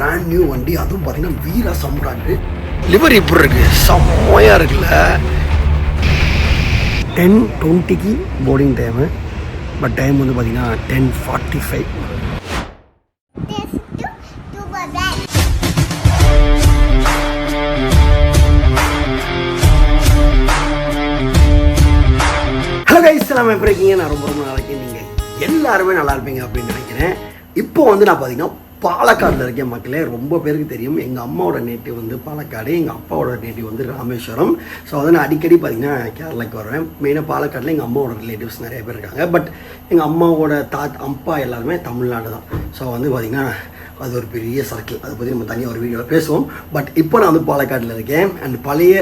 Brand new வண்டி. அதுவும் பார்த்தீங்கன்னா வீரா சம்ராட். லிவர் இப்படி இருக்கு, செம்மையாக இருக்குல்ல. 10:20க்கு போர்டிங் டைமு. பட் டைம் வந்து பார்த்தீங்கன்னா 10:45. ஹலோ கைஸ், எல்லாமே எப்படி இருக்கீங்க? நான் ரொம்ப நல்லா இருக்கேன். நீங்கள் எல்லாருமே நல்லா இருப்பீங்க அப்படின்னு நினைக்கிறேன். இப்போ வந்து நான் பார்த்தீங்கன்னா பாலக்காடில் இருக்கேன் மக்களே. ரொம்ப பேருக்கு தெரியும், எங்கள் அம்மாவோட நேட்டிவ் வந்து பாலக்காடு, எங்கள் அப்பாவோட நேட்டிவ் வந்து ராமேஸ்வரம். ஸோ வந்து நான் அடிக்கடி பார்த்தீங்கன்னா கேரளாக்கு வருவேன். மெயினாக பாலக்காடில் எங்கள் அம்மாவோட ரிலேட்டிவ்ஸ் நிறைய பேர் இருக்காங்க. பட் எங்கள் அம்மாவோட அப்பா எல்லாருமே தமிழ்நாடு தான். ஸோ வந்து பார்த்திங்கன்னா அது ஒரு பெரிய சர்க்கிள். அதை பற்றி நம்ம தனியாக ஒரு வீடியோவில் பேசுவோம். பட் இப்போ நான் வந்து பாலக்காட்டில் இருக்கேன். அண்ட் பழைய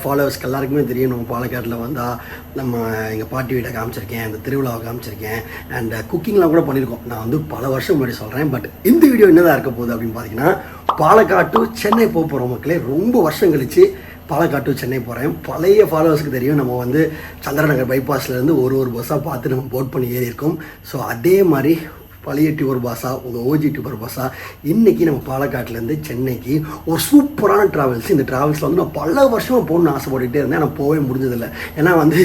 ஃபாலோவர்ஸ்க்கு எல்லாருக்குமே தெரியும், நம்ம பாலக்காட்டில் வந்தால் நம்ம எங்கள் பாட்டி வீட்டை காமிச்சிருக்கேன், அந்த திருவிழாவை காமிச்சிருக்கேன், அண்ட் குக்கிங்லாம் கூட பண்ணியிருக்கோம். நான் வந்து பல வருஷம் முன்னாடி சொல்கிறேன். பட் இந்த வீடியோ என்னதான் இருக்க போகுது அப்படின்னு பார்த்தீங்கன்னா, பாலக்காட்டு சென்னை போக போகிறோம் மக்களே. ரொம்ப வருஷம் கழிச்சு பாலக்காட்டு சென்னை போகிறேன். பழைய ஃபாலோவர்ஸ்க்கு தெரியும், நம்ம வந்து சந்திரநகர் பைபாஸ்லேருந்து ஒரு பஸ்ஸாக பார்த்து நம்ம போட் பண்ணி ஏறி இருக்கோம். ஸோ அதே மாதிரி பழைய டியூபர் பாஸா, உங்கள் ஓஜி டியூபர் பாஸா, இன்றைக்கி நம்ம பாலக்காட்டிலேருந்து சென்னைக்கு ஒரு சூப்பரான ட்ராவல்ஸ். இந்த ட்ராவல்ஸில் வந்து நான் பல வருஷமாக போகணுன்னு ஆசைப்பட்டுகிட்டே இருந்தேன். ஆனால் போகவே முடிஞ்சதில்லை. ஏன்னா வந்து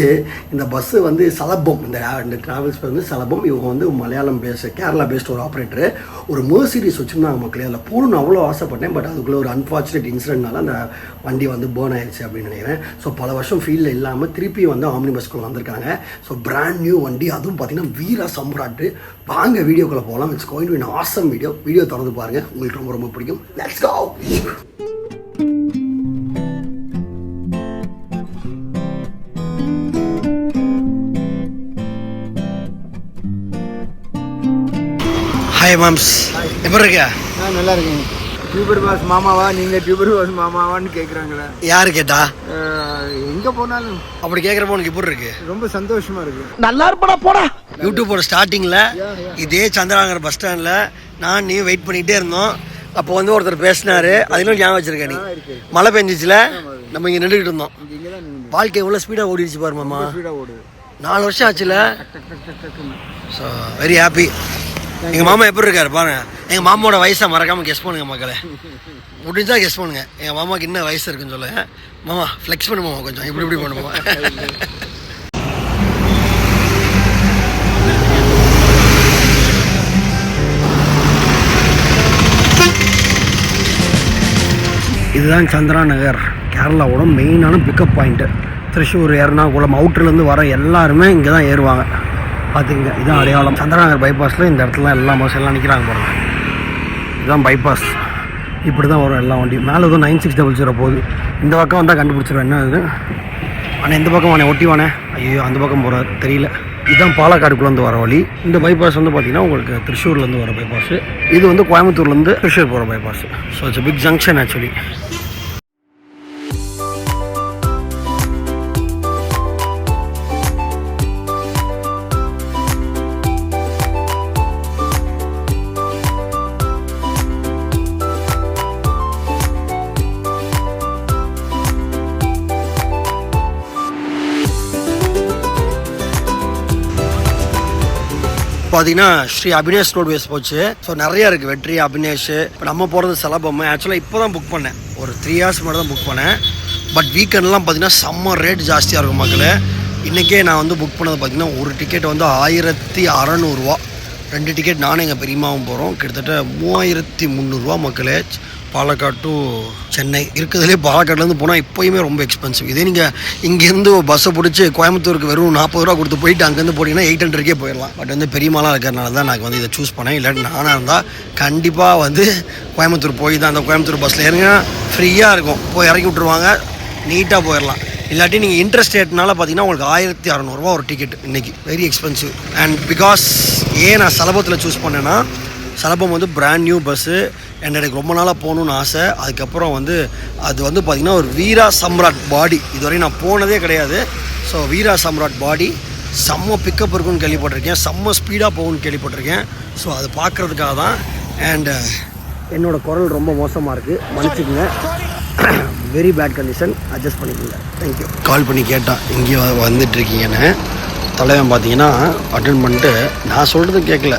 இந்த பஸ்ஸு வந்து சலபம், இந்த ட்ராவல்ஸ் வந்து சலபம். இவங்க வந்து மலையாளம் கேரளா பேஸ்ட் ஒரு ஆப்ரேட்டரு. ஒரு மெர்சிடிஸ் வச்சுருந்தாங்க மக்களே. அதில் போகணுன்னு அவ்வளோ ஆசைப்பட்டேன். பட் அதுக்குள்ளே ஒரு அன்ஃபார்ச்சுனேட் இன்சிடென்ட்னால அந்த வண்டி வந்து பேர்ன் ஆயிடுச்சு அப்படின்னு நினைக்கிறேன். ஸோ பல வருஷம் ஃபீல்டில் இல்லாமல் திருப்பி வந்து ஆம்னி பஸ்க்குள்ளே வந்திருக்காங்க. ஸோ பிராண்ட் நியூ வண்டி, அதுவும் பார்த்திங்கன்னா வீரா சம்ராட். வாங்க வீடியோக்குள்ளே போகலாம். It's going to be an awesome video திறந்து பாருங்கள், உங்களுக்கு ரொம்ப ரொம்ப பிடிக்கும். Let's go. ஹாய் மாம்ஸ், எப்படி இருக்க? நல்லா இருக்கேன். டியூபர் பாஸ் மாமாவா? நீங்க டியூபர் பாஸ் மாமாவான்னு கேக்குறாங்களா? யாரு கேட்டா? எங்க போனாலும் அப்படி கேட்குறப்ப உனக்கு எப்படி இருக்கு? ரொம்ப சந்தோஷமா இருக்கு. நல்லா இருப்படா போடா. யூடியூபோட ஸ்டார்டிங்கில் இதே சந்திரநகர் பஸ் ஸ்டாண்டில் நான் நீ வெயிட் பண்ணிகிட்டே இருந்தோம். அப்போ வந்து ஒருத்தர் பேசினாரு, அதிலும் ஞாபகம் வச்சிருக்கேன். நீ மழை பெஞ்சிச்சுல, நம்ம இங்கே நின்றுக்கிட்டு இருந்தோம். வாழ்க்கை எவ்வளோ ஸ்பீடாக ஓடிடுச்சு பாரு மாமா. 4 வருஷம் ஆச்சுல. So very happy. எங்கள் மாமா எப்படி இருக்காரு பாருங்க. எங்கள் மாமாவோட வயசை மறக்காமல் கெஸ் பண்ணுங்க மக்களே. முடிஞ்சா கெஸ் பண்ணுங்க எங்கள் மாமாவுக்கு என்ன வயசு இருக்குன்னு சொல்லுங்க. மாமா ஃப்ளெக்ஸ் பண்ணு மாமா, கொஞ்சம் இப்படி பண்ணுமா. இதுதான் சந்திரநகர், கேரளாவோட மெயினான பிக்கப் பாயிண்ட்டு. திருச்சூர், எர்ணாகுளம், அவுட்டர்லேருந்து வர எல்லாருமே இங்கே தான் ஏறுவாங்க. பார்த்துங்க, இதுதான் அடையாளம். சந்திரநகர் பைபாஸில் இந்த இடத்துல எல்லா பஸ் எல்லாம் நிற்கிறாங்க பாருங்க. இதுதான் பைபாஸ். இப்படி தான் வரும் எல்லா வண்டியும். மேலே ஏதோ 9600 போகுது. இந்த பக்கம் வந்தால் கண்டுபிடிச்சிருவேன் என்ன இது. ஆனால் இந்த பக்கம் வானே ஒட்டி ஐயோ அந்த பக்கம் போகிறார் தெரியல. இதுதான் பாலக்காடுக்குள்ளேருந்து வர வழி. இந்த பைபாஸ் வந்து பார்த்திங்கன்னா உங்களுக்கு திருச்சூர்லேருந்து வர பைபாஸ். இது வந்து கோயம்புத்தூர்லேருந்து திருச்சூர் போகிற bypass. So it's big junction actually. பார்த்தீங்கன்னா ஸ்ரீ அபினேஷ் ரோட்வேஸ் போச்சு. ஸோ நிறையா இருக்குது, வெற்றி, அபினேஷ். இப்போ நம்ம போகிறது சலபம். ஆக்சுவலாக இப்போ தான் புக் பண்ணேன், ஒரு 3 hours மட்டும் தான் புக் பண்ணேன். பட் வீக்கெண்ட்லாம் பார்த்தீங்கன்னா செம்ம ரேட் ஜாஸ்தியாக இருக்கும் மக்களே. இன்றைக்கே நான் வந்து புக் பண்ணது பார்த்தீங்கன்னா ஒரு டிக்கெட் வந்து 1600 2 டிக்கெட் நானும் எங்கள் பெரியமாவும் போகிறோம். கிட்டத்தட்ட 3300 மக்களே. பாலக்காடு டு சென்னை இருக்கிறதுலே பாலக்காட்லேருந்து போனால் இப்போயுமே ரொம்ப எக்ஸ்பென்சிவ். இதே நீங்கள் இங்கேருந்து பஸ்ஸை பிடிச்சி கோயம்புத்தூருக்கு வெறும் 40 ரூபா கொடுத்து போயிட்டு அங்கேருந்து போட்டிங்கன்னா 800 போயிடலாம். பட் வந்து பெரியமாலாம் இருக்கிறனால தான் நான் வந்து இதை சூஸ் பண்ணேன். இல்லாட்டி நானாக இருந்தால் கண்டிப்பாக வந்து கோயம்புத்தூர் போய் தான் அந்த கோயம்புத்தூர் பஸ்ஸில் இறங்கினா ஃப்ரீயாக இருக்கும், போய் இறக்கி விட்ருவாங்க, நீட்டாக போயிடலாம். இல்லாட்டி நீங்கள் இன்ட்ரெஸ்டேட்னால பார்த்தீங்கன்னா உங்களுக்கு 1600 ஒரு டிக்கெட் இன்றைக்கி. Very expensive. அண்ட் பிகாஸ் ஏன் நான் சலபத்தில் சூஸ் பண்ணேன்னா, சலபம் வந்து பிராண்ட் நியூ பஸ்ஸு. அண்ட் எனக்கு ரொம்ப நாளாக போகணுன்னு ஆசை. அதுக்கப்புறம் வந்து அது வந்து பார்த்திங்கன்னா ஒரு வீரா சம்ராட் பாடி, இதுவரையும் நான் போனதே கிடையாது. ஸோ வீரா சம்ராட் பாடி செம்ம பிக்கப் இருக்குன்னு கேள்விப்பட்டிருக்கேன், செம்ம ஸ்பீடாக போகும்னு கேள்விப்பட்டிருக்கேன். ஸோ அது பார்க்குறதுக்காக தான். அண்ட் என்னோடய குரல் ரொம்ப மோசமாக இருக்குது, மன்னிச்சுக்குங்க. வெரி பேட் கண்டிஷன், அட்ஜஸ்ட் பண்ணிக்கோங்க. தேங்க்யூ. கால் பண்ணி கேட்டான் இங்கே வந்துட்டுருக்கீங்கன்னு. தலைவன் பார்த்தீங்கன்னா அட்டன் பண்ணிட்டு நான் சொல்கிறது கேட்கல,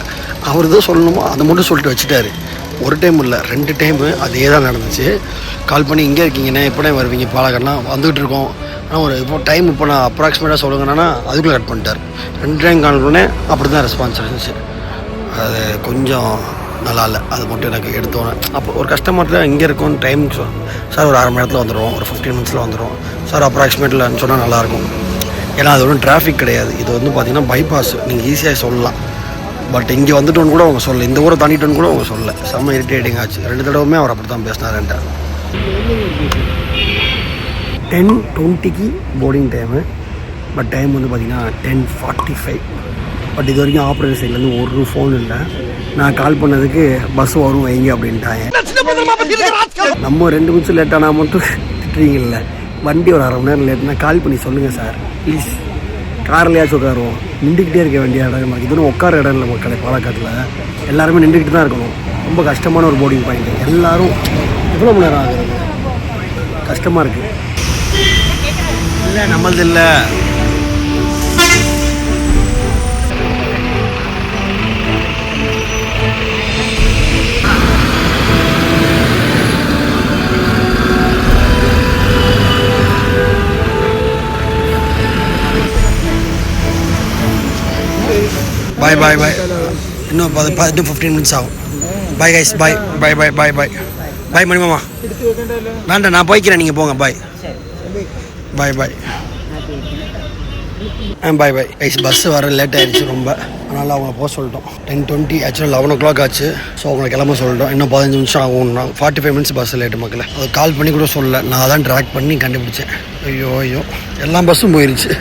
அவர் தான் சொல்லணுமோ அதை மட்டும் சொல்லிட்டு வச்சுட்டாரு. ஒரு டைம் இல்லை 2 டைமு அதே தான் நடந்துச்சு. கால் பண்ணி இங்கே இருக்கீங்கண்ணே எப்போனே வருவீங்க பாலக்காடுனா வந்துகிட்டு இருக்கோம். ஆனால் ஒரு இப்போ டைம் இப்போ நான் அப்ராக்சிமேட்டாக சொல்லுங்கன்னா அதுக்குள்ளே கட் பண்ணிட்டார். 2 டைம் கால் பண்ணேன், அப்படி தான் ரெஸ்பான்ஸ் இருந்துச்சு. அது கொஞ்சம் நல்லா இல்லை, அது மட்டும் எனக்கு எடுத்தோன்னே. அப்போ ஒரு கஸ்டமரில் இங்கே இருக்கோம் டைம் சார் ஒரு 1/2 மணி நேரத்தில் வந்துடுவோம், ஒரு 15 மினிட்ஸில் வந்துடுவோம் சார் அப்ராக்சிமேட்டில் சொன்னால் நல்லாயிருக்கும். ஏன்னா அது ஒன்றும் டிராஃபிக் கிடையாது. இது வந்து பார்த்திங்கன்னா பைபாஸ், நீங்கள் ஈஸியாக சொல்லலாம். பட் இங்கே வந்துட்டோன்னு கூட அவங்க சொல்லலை, இந்த ஊரை தாண்டிட்டோன்னு கூட அவங்க சொல்லலை. செம்ம இரிட்டேட்டிங் ஆச்சு. 2 தடவையுமே அவர் அப்படி தான் பேசினார். 10:20 போர்டிங் டைமு. பட் டைம் வந்து பார்த்திங்கன்னா 10:45. பட் இது வரைக்கும் ஆப்ரேட்டர் சைட்லேருந்து ஒரு ஃபோன் இல்லை. நான் கால் பண்ணதுக்கு பஸ் வரும் வைங்க அப்படின்ட்டாங்க. நம்ம 2 நிமிஷம் லேட்டானா மட்டும் திட்டுறீங்கல்ல, வண்டி ஒரு 1/2 மணி நேரம் லேட்னா கால் பண்ணி சொல்லுங்கள் சார் ப்ளீஸ். கார்லையாச்சும் உட்காருவோம், நின்றுக்கிட்டே இருக்க வேண்டிய இடம். இது ஒன்றும் உட்கார இடம் இல்லை மக்களே. பாலக்காட்டில் எல்லாருமே நின்றுக்கிட்டு தான் இருக்கணும். ரொம்ப கஷ்டமான ஒரு போர்டிங் பாயிண்ட். எல்லோரும் எவ்வளோ மணி நேரம் ஆகுறது, கஷ்டமாக இருக்குது. இல்லை நம்மளது இல்லை. பாய் பாய் பாய். இன்னும் 15 மினிட்ஸ் ஆகும். பாய் கைஸ், பாய் பாய் பாய் பாய் பாய் பாய் மணிமாமா. வேண்டாம் நான் போய்க்கிறேன், நீங்கள் போங்க. பாய் பாய் பாய் பாய் பாய் கைஸ். பஸ்ஸு வர லேட் ஆகிடுச்சு ரொம்ப, அதனால் அவங்கள போக சொல்லிட்டோம். 10:20 ஆக்சுவலாக 11 o'clock ஆச்சு. ஸோ அவங்களை கிளம்ப சொல்லிட்டோம். இன்னும் 15 நிமிஷம் ஆகும்னா 45 மினிட்ஸ் பஸ் லேட்டு மக்களை. அது கால் பண்ணி கூட சொல்லலை, நான் தான் ட்ராக் பண்ணி கண்டுபிடிச்சேன். ஐயோ எல்லா பஸ்ஸும் போயிடுச்சு.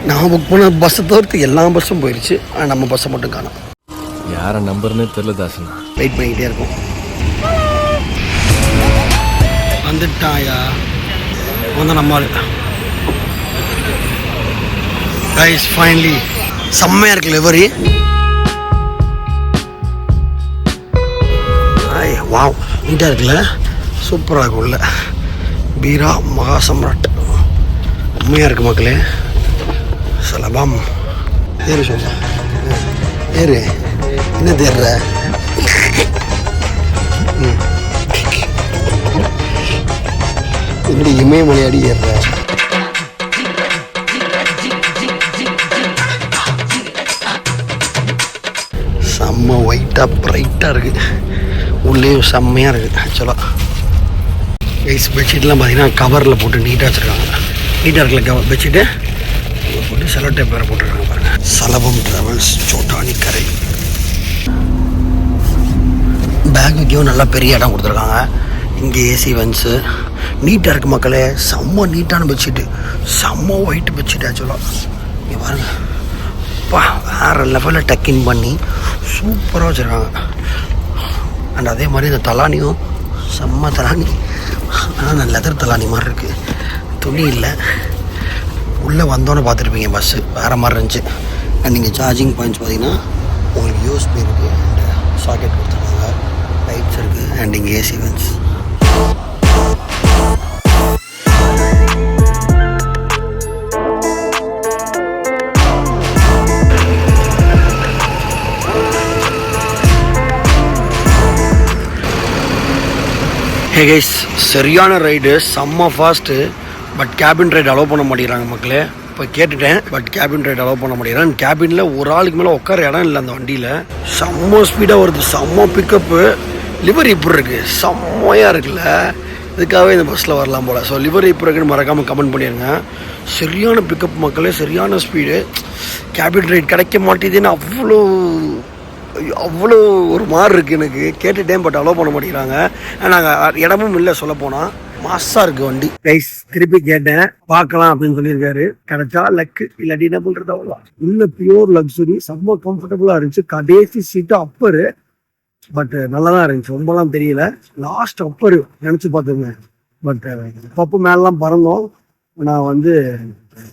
நான் புக் பண்ண பஸ்ஸை தவிர்த்து எல்லா பஸ்ஸும் போயிடுச்சு. ஆனால் நம்ம பஸ்ஸை மட்டும் காணோம். யாரை நம்பர்னே தெரியல தாசன். வெயிட் பண்ணிக்கிட்டே இருக்கோம். வந்துட்டாயா வந்து நம்ம கைஸ் ஃபைனலி. செம்மையாக இருக்கு லிவரி. வாவ் நீட்டாக இருக்குல்ல, சூப்பராக இருக்கும். உள்ள பீரா மகா சம்ராட் உண்மையாக இருக்குது மக்களே. சலபாம் ஏறு சொல்ல ஏறு, என்ன தேர்ற? இப்படி இமயமலை அடி ஏறுற. செம்ம ஒயிட்டாக ப்ரைட்டாக இருக்குது. உள்ளேயும் செம்மையாக இருக்குது ஆக்சுவலாக. கைஸ் பெட்ஷீட்லாம் பார்த்தீங்கன்னா கவரில் போட்டு நீட்டாக வச்சுருக்காங்க. நீட்டாக இருக்குல்ல கவர் பெட்ஷீட்டு போட்டு செலோ டேப் வேறு போட்டுருக்காங்க பாருங்கள். சலபம் ட்ராவல்ஸ் சோட்டானி கரை. பேக் வைக்கவும் நல்லா பெரிய இடம் கொடுத்துருக்காங்க. இங்கே ஏசி வென்ஸு நீட்டாக இருக்குது மக்களே. செம்ம நீட்டான பெட்ஷீட்டு, செம்ம ஒயிட் பெட்ஷீட் ஆக்சுவலாக. இங்கே பாருங்கள், பா வேறு லெவலில் டக்கின் பண்ணி சூப்பராக வச்சுருக்காங்க. அண்ட் அதே மாதிரி இந்த தலானியும் செம்ம தலானி. ஆனால் நான் லெதர் தலானி மாதிரி இருக்குது, துணி இல்லை. உள்ளே வந்தோன்னே பார்த்துருப்பீங்க பஸ்ஸு வேறு மாதிரி இருந்துச்சு. அண்ட் நீங்கள் சார்ஜிங் பாயிண்ட்ஸ் பார்த்தீங்கன்னா உங்களுக்கு யூஎஸ்பி இருக்குது, அண்ட் சாக்கெட் கொடுத்துருக்காங்க, லைட்ஸ் இருக்குது, அண்ட் இங்கே ஏசி வென்ஸ். ஹே கைஸ், சரியான ரைடு, செம்ம fast. But cabin ride allow பண்ண மாட்டேங்கிறாங்க மக்களே. இப்போ கேட்டுட்டேன், பட் கேபின் ரைடு அலோவ் பண்ண மாட்டேங்கிறாங்க. கேபினில் ஒரு ஆளுக்கு மேலே உட்கார இடம் இல்லை அந்த வண்டியில். செம்ம ஸ்பீடாக வருது, செம்ம பிக்கப்பு. லிவரி இப்படி இருக்குது, செம்மையாக இருக்குல்ல. இதுக்காகவே இந்த பஸ்ஸில் வரலாம் போல். ஸோ லிவரி இப்போ இருக்குன்னு மறக்காமல் கமெண்ட் பண்ணிடுங்க. சரியான பிக்கப் மக்களே, சரியான ஸ்பீடு. கேபின் ரைடு கிடைக்க மாட்டேதுன்னு அவ்வளோ ஒரு மாதிரி இருக்குது எனக்கு. கேட்டுட்டேன், பட் அலோவ் பண்ண மாட்டேங்கிறாங்க. நாங்கள் இடமும் இல்லை சொல்ல போனால். மாசாக இருக்குது வண்டி. ரைஸ் திருப்பி கேட்டேன், பார்க்கலாம் அப்படின்னு சொல்லியிருக்காரு. கிடைச்சா லக்கு, இல்லாட்டி என்ன பண்ணுறது அவ்வளோ. இன்னும் பியூர் லக்ஸுரி, செம்ம கம்ஃபர்டபுளாக இருந்துச்சு. கடைசி சீட்டு அப்பரு, பட் நல்லா தான் இருந்துச்சு, ரொம்பலாம் தெரியல. லாஸ்ட் அப்பரு நினச்சி பார்த்துங்க. பட் பப்பு மேலாம் பறந்தோம். நான் வந்து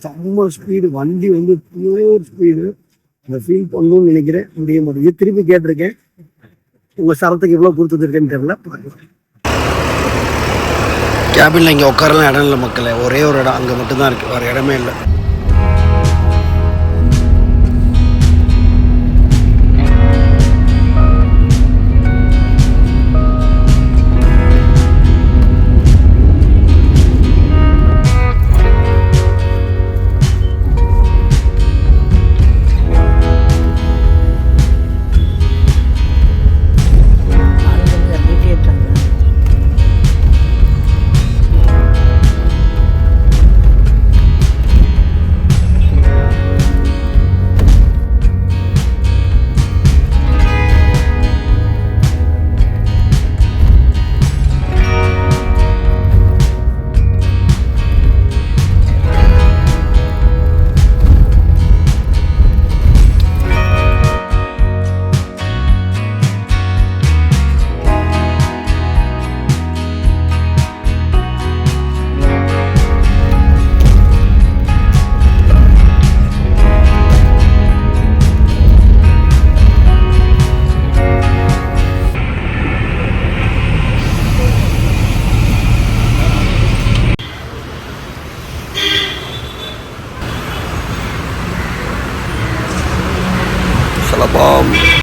செம்ம ஸ்பீடு, வண்டி வந்து பியூர் ஸ்பீடு. அந்த ஃபீல் பண்ணணும்னு நினைக்கிறேன், முடிய மாட்டேங்குது. திருப்பி கேட்டிருக்கேன், உங்கள் சரத்துக்கு எவ்வளோ கொடுத்துருக்கேன்னு தெரியல. கேபினில் இங்கே உட்காரலாம் இடம் இல்லை மக்களே. ஒரே ஒரு இடம் அங்கே மட்டும்தான் இருக்குது, வேறு இடமே இல்லை. பார்ப்போம்.